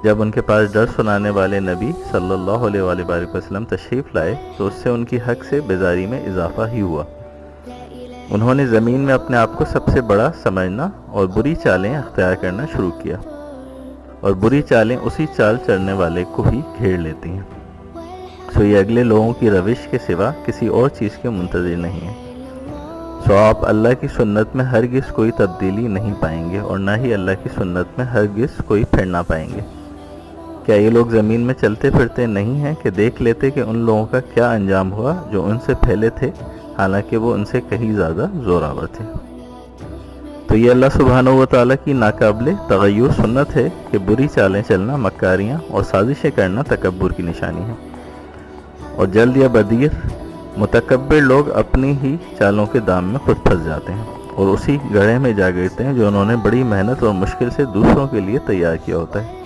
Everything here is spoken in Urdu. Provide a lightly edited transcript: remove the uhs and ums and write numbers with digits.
جب ان کے پاس ڈر سنانے والے نبی صلی اللہ علیہ وآلہ وسلم تشریف لائے تو اس سے ان کی حق سے بیزاری میں اضافہ ہی ہوا۔ انہوں نے زمین میں اپنے آپ کو سب سے بڑا سمجھنا اور بری چالیں اختیار کرنا شروع کیا، اور بری چالیں اسی چال چلنے والے کو ہی گھیر لیتی ہیں۔ سو یہ اگلے لوگوں کی روش کے سوا کسی اور چیز کے منتظر نہیں ہے۔ سو آپ اللہ کی سنت میں ہرگز کوئی تبدیلی نہیں پائیں گے، اور نہ ہی اللہ کی سنت میں ہرگز کوئی پھرنا پائیں گے۔ کیا یہ لوگ زمین میں چلتے پھرتے نہیں ہیں کہ دیکھ لیتے کہ ان لوگوں کا کیا انجام ہوا جو ان سے پہلے تھے، حالانکہ وہ ان سے کہیں زیادہ زوراور تھے۔ تو یہ اللہ سبحانہ و تعالیٰ کی ناقابل تغیر سنت ہے کہ بری چالیں چلنا، مکاریاں اور سازشیں کرنا تکبر کی نشانی ہے، اور جلد یا بدیر متکبر لوگ اپنی ہی چالوں کے دام میں خود پھنس جاتے ہیں، اور اسی گڑھے میں جا گرتے ہیں جو انہوں نے بڑی محنت اور مشکل سے دوسروں کے لیے تیار کیا ہوتا ہے۔